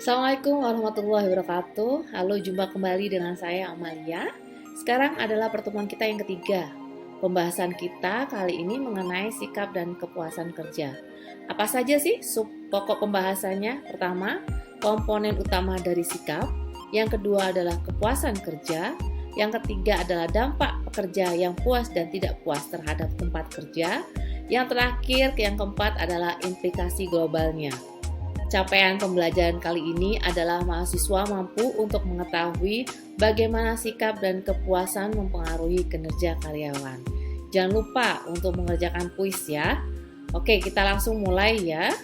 Assalamualaikum warahmatullahi wabarakatuh. Halo, jumpa kembali dengan saya Amalia. Sekarang adalah pertemuan kita yang ketiga. Pembahasan kita kali ini mengenai sikap dan kepuasan kerja. Apa saja sih pokok pembahasannya? Pertama, komponen utama dari sikap. Yang kedua adalah kepuasan kerja. Yang ketiga adalah dampak pekerja yang puas dan tidak puas terhadap tempat kerja. Yang terakhir, yang keempat adalah implikasi globalnya. Capaian pembelajaran kali ini adalah mahasiswa mampu untuk mengetahui bagaimana sikap dan kepuasan mempengaruhi kinerja karyawan. Jangan lupa untuk mengerjakan kuis ya. Oke, kita langsung mulai ya.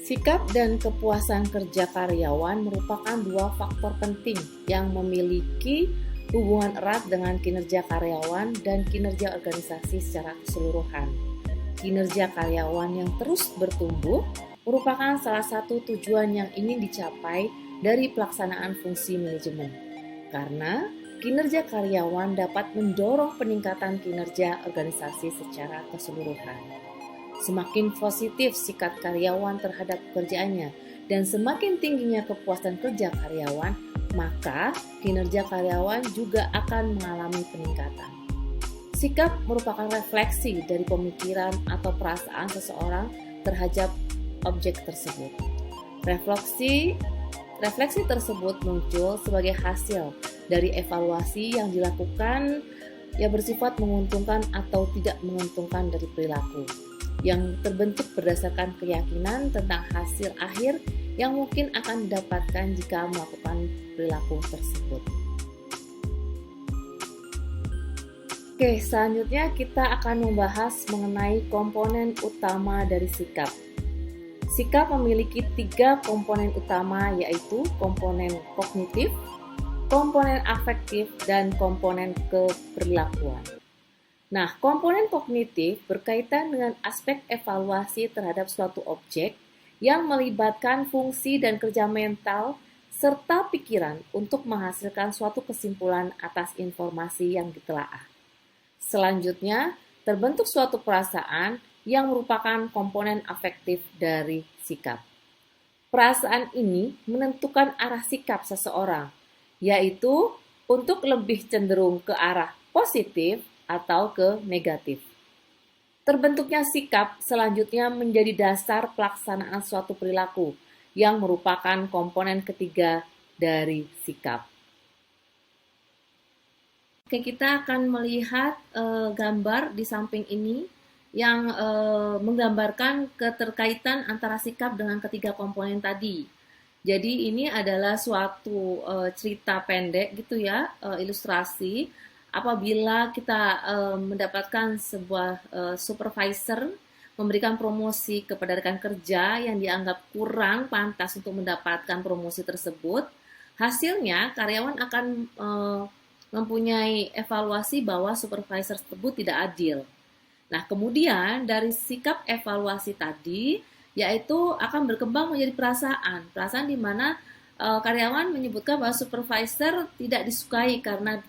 Sikap dan kepuasan kerja karyawan merupakan dua faktor penting yang memiliki hubungan erat dengan kinerja karyawan dan kinerja organisasi secara keseluruhan. Kinerja karyawan yang terus bertumbuh merupakan salah satu tujuan yang ingin dicapai dari pelaksanaan fungsi manajemen. Karena kinerja karyawan dapat mendorong peningkatan kinerja organisasi secara keseluruhan. Semakin positif sikap karyawan terhadap pekerjaannya dan semakin tingginya kepuasan kerja karyawan, maka kinerja karyawan juga akan mengalami peningkatan. Sikap merupakan refleksi dari pemikiran atau perasaan seseorang terhadap objek tersebut. Refleksi tersebut muncul sebagai hasil dari evaluasi yang dilakukan yang bersifat menguntungkan atau tidak menguntungkan dari perilaku, yang terbentuk berdasarkan keyakinan tentang hasil akhir yang mungkin akan didapatkan jika melakukan perilaku tersebut. Oke, selanjutnya kita akan membahas mengenai komponen utama dari sikap. Sikap memiliki 3 komponen utama, yaitu komponen kognitif, komponen afektif, dan komponen keperilakuan. Nah, komponen kognitif berkaitan dengan aspek evaluasi terhadap suatu objek yang melibatkan fungsi dan kerja mental serta pikiran untuk menghasilkan suatu kesimpulan atas informasi yang ditelaah. Selanjutnya, terbentuk suatu perasaan yang merupakan komponen afektif dari sikap. Perasaan ini menentukan arah sikap seseorang, yaitu untuk lebih cenderung ke arah positif atau ke negatif. Terbentuknya sikap selanjutnya menjadi dasar pelaksanaan suatu perilaku yang merupakan komponen ketiga dari sikap. Oke, kita akan melihat gambar di samping ini yang menggambarkan keterkaitan antara sikap dengan ketiga komponen tadi. Jadi ini adalah suatu cerita pendek gitu ya, ilustrasi. Apabila kita mendapatkan sebuah supervisor memberikan promosi kepada rekan kerja yang dianggap kurang pantas untuk mendapatkan promosi tersebut, hasilnya karyawan akan mempunyai evaluasi bahwa supervisor tersebut tidak adil. Nah, kemudian dari sikap evaluasi tadi, yaitu akan berkembang menjadi perasaan di mana karyawan menyebutkan bahwa supervisor tidak disukai karena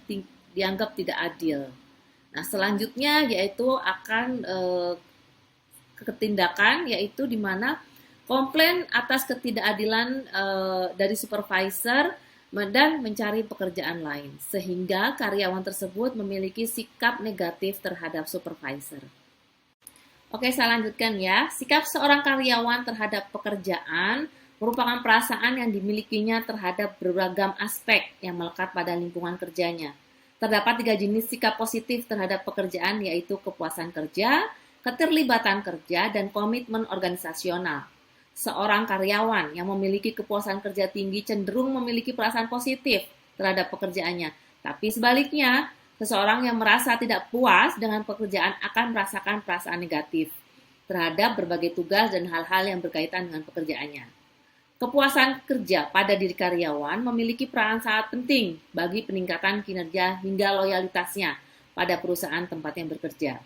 dianggap tidak adil. Nah, selanjutnya yaitu akan ketindakan, yaitu di mana komplain atas ketidakadilan dari supervisor dan mencari pekerjaan lain, sehingga karyawan tersebut memiliki sikap negatif terhadap supervisor. Oke, saya lanjutkan ya. Sikap seorang karyawan terhadap pekerjaan merupakan perasaan yang dimilikinya terhadap beragam aspek yang melekat pada lingkungan kerjanya. Terdapat 3 jenis sikap positif terhadap pekerjaan, yaitu kepuasan kerja, keterlibatan kerja, dan komitmen organisasional. Seorang karyawan yang memiliki kepuasan kerja tinggi cenderung memiliki perasaan positif terhadap pekerjaannya. Tapi sebaliknya, seseorang yang merasa tidak puas dengan pekerjaan akan merasakan perasaan negatif terhadap berbagai tugas dan hal-hal yang berkaitan dengan pekerjaannya. Kepuasan kerja pada diri karyawan memiliki peran sangat penting bagi peningkatan kinerja hingga loyalitasnya pada perusahaan tempat yang bekerja.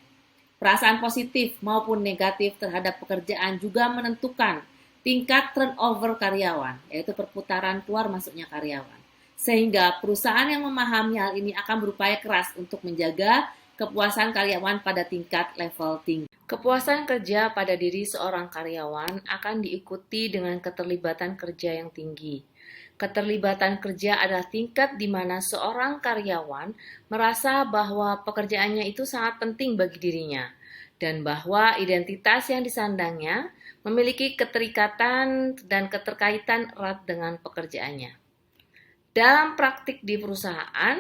Perasaan positif maupun negatif terhadap pekerjaan juga menentukan tingkat turnover karyawan, yaitu perputaran keluar masuknya karyawan. Sehingga perusahaan yang memahami hal ini akan berupaya keras untuk menjaga kepuasan karyawan pada tingkat level tinggi. Kepuasan kerja pada diri seorang karyawan akan diikuti dengan keterlibatan kerja yang tinggi. Keterlibatan kerja adalah tingkat di mana seorang karyawan merasa bahwa pekerjaannya itu sangat penting bagi dirinya dan bahwa identitas yang disandangnya memiliki keterikatan dan keterkaitan erat dengan pekerjaannya. Dalam praktik di perusahaan,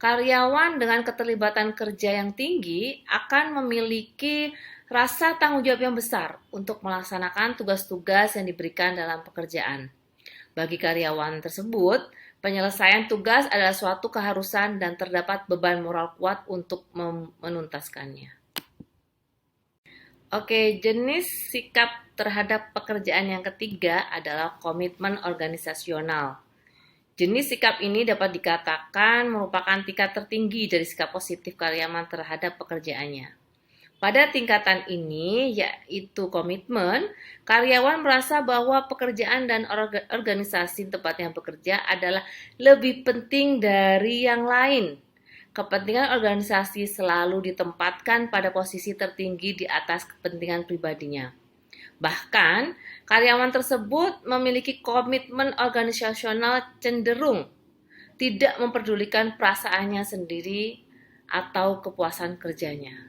karyawan dengan keterlibatan kerja yang tinggi akan memiliki rasa tanggung jawab yang besar untuk melaksanakan tugas-tugas yang diberikan dalam pekerjaan. Bagi karyawan tersebut, penyelesaian tugas adalah suatu keharusan dan terdapat beban moral kuat untuk menuntaskannya. Oke, jenis sikap terhadap pekerjaan yang ketiga adalah komitmen organisasional. Jenis sikap ini dapat dikatakan merupakan tingkat tertinggi dari sikap positif karyawan terhadap pekerjaannya. Pada tingkatan ini, yaitu komitmen, karyawan merasa bahwa pekerjaan dan organisasi tempatnya bekerja adalah lebih penting dari yang lain. Kepentingan organisasi selalu ditempatkan pada posisi tertinggi di atas kepentingan pribadinya. Bahkan, karyawan tersebut memiliki komitmen organisasional cenderung tidak memperdulikan perasaannya sendiri atau kepuasan kerjanya.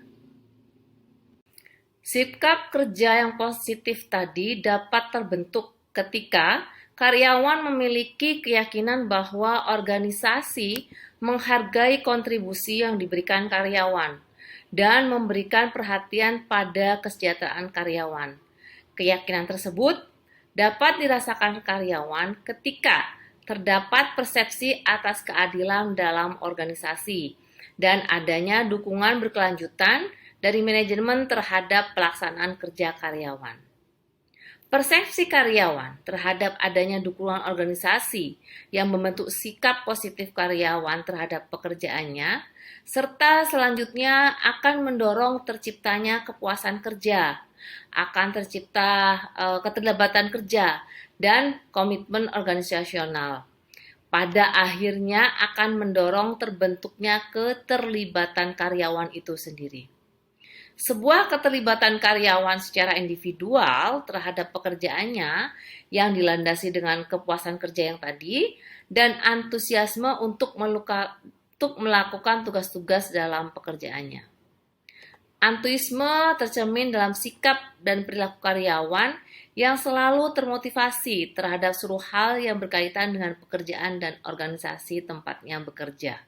Sikap kerja yang positif tadi dapat terbentuk ketika karyawan memiliki keyakinan bahwa organisasi menghargai kontribusi yang diberikan karyawan dan memberikan perhatian pada kesejahteraan karyawan. Keyakinan tersebut dapat dirasakan karyawan ketika terdapat persepsi atas keadilan dalam organisasi dan adanya dukungan berkelanjutan dari manajemen terhadap pelaksanaan kerja karyawan. Persepsi karyawan terhadap adanya dukungan organisasi yang membentuk sikap positif karyawan terhadap pekerjaannya, serta selanjutnya akan mendorong terciptanya kepuasan kerja, akan tercipta keterlibatan kerja, dan komitmen organisasional. Pada akhirnya akan mendorong terbentuknya keterlibatan karyawan itu sendiri. Sebuah keterlibatan karyawan secara individual terhadap pekerjaannya yang dilandasi dengan kepuasan kerja yang tadi dan antusiasme untuk melakukan tugas-tugas dalam pekerjaannya. Antusiasme tercermin dalam sikap dan perilaku karyawan yang selalu termotivasi terhadap seluruh hal yang berkaitan dengan pekerjaan dan organisasi tempatnya bekerja.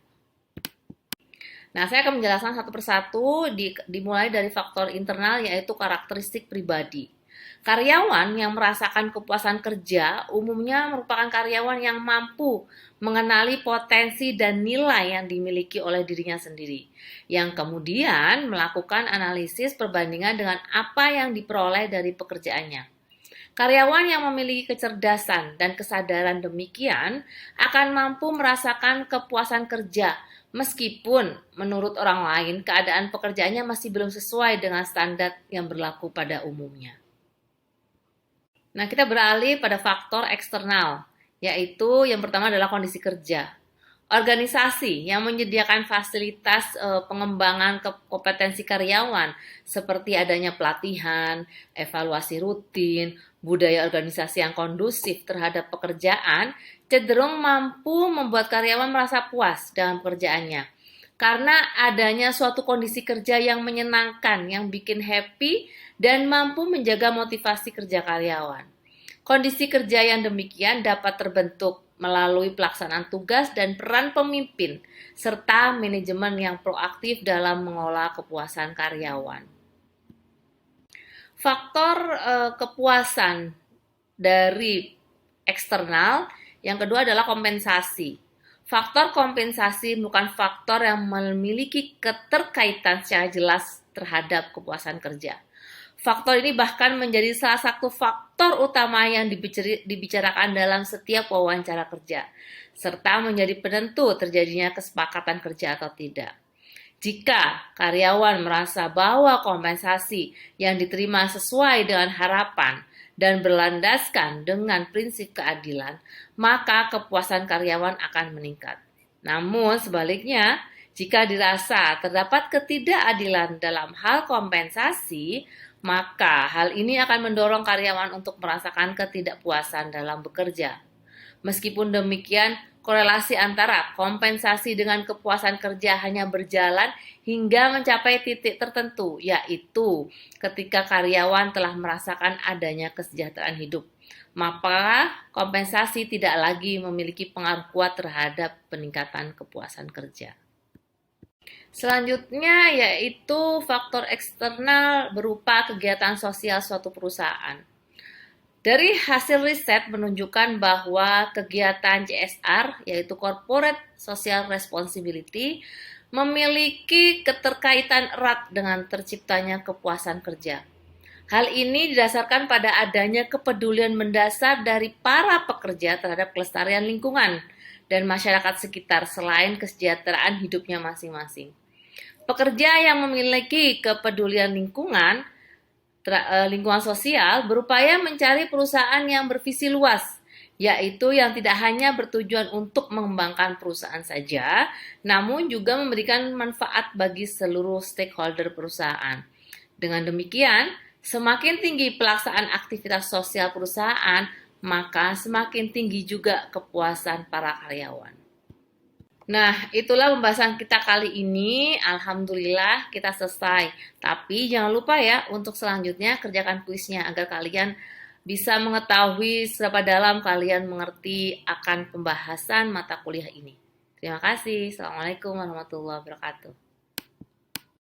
Nah, saya akan menjelaskan satu persatu dimulai dari faktor internal yaitu karakteristik pribadi. Karyawan yang merasakan kepuasan kerja umumnya merupakan karyawan yang mampu mengenali potensi dan nilai yang dimiliki oleh dirinya sendiri, yang kemudian melakukan analisis perbandingan dengan apa yang diperoleh dari pekerjaannya. Karyawan yang memiliki kecerdasan dan kesadaran demikian akan mampu merasakan kepuasan kerja meskipun menurut orang lain keadaan pekerjaannya masih belum sesuai dengan standar yang berlaku pada umumnya. Nah, kita beralih pada faktor eksternal, yaitu yang pertama adalah kondisi kerja. Organisasi yang menyediakan fasilitas pengembangan kompetensi karyawan seperti adanya pelatihan, evaluasi rutin, budaya organisasi yang kondusif terhadap pekerjaan cenderung mampu membuat karyawan merasa puas dalam pekerjaannya. Karena adanya suatu kondisi kerja yang menyenangkan, yang bikin happy dan mampu menjaga motivasi kerja karyawan. Kondisi kerja yang demikian dapat terbentuk melalui pelaksanaan tugas dan peran pemimpin, serta manajemen yang proaktif dalam mengolah kepuasan karyawan. Faktor kepuasan dari eksternal, yang kedua adalah kompensasi. Faktor kompensasi bukan faktor yang memiliki keterkaitan secara jelas terhadap kepuasan kerja. Faktor ini bahkan menjadi salah satu faktor utama yang dibicarakan dalam setiap wawancara kerja, serta menjadi penentu terjadinya kesepakatan kerja atau tidak. Jika karyawan merasa bahwa kompensasi yang diterima sesuai dengan harapan dan berlandaskan dengan prinsip keadilan, maka kepuasan karyawan akan meningkat. Namun sebaliknya, Jika dirasa terdapat ketidakadilan dalam hal kompensasi, maka hal ini akan mendorong karyawan untuk merasakan ketidakpuasan dalam bekerja. Meskipun demikian, korelasi antara kompensasi dengan kepuasan kerja hanya berjalan hingga mencapai titik tertentu, yaitu ketika karyawan telah merasakan adanya kesejahteraan hidup. Maka kompensasi tidak lagi memiliki pengaruh kuat terhadap peningkatan kepuasan kerja. Selanjutnya yaitu faktor eksternal berupa kegiatan sosial suatu perusahaan. Dari hasil riset menunjukkan bahwa kegiatan CSR, yaitu Corporate Social Responsibility, memiliki keterkaitan erat dengan terciptanya kepuasan kerja. Hal ini didasarkan pada adanya kepedulian mendasar dari para pekerja terhadap kelestarian lingkungan dan masyarakat sekitar selain kesejahteraan hidupnya masing-masing. Pekerja yang memiliki kepedulian lingkungan sosial berupaya mencari perusahaan yang bervisi luas, yaitu yang tidak hanya bertujuan untuk mengembangkan perusahaan saja, namun juga memberikan manfaat bagi seluruh stakeholder perusahaan. Dengan demikian, semakin tinggi pelaksanaan aktivitas sosial perusahaan, maka semakin tinggi juga kepuasan para karyawan. Nah, itulah pembahasan kita kali ini. Alhamdulillah kita selesai. Tapi jangan lupa ya, untuk selanjutnya kerjakan kuisnya agar kalian bisa mengetahui seberapa dalam kalian mengerti akan pembahasan mata kuliah ini. Terima kasih. Assalamualaikum warahmatullahi wabarakatuh.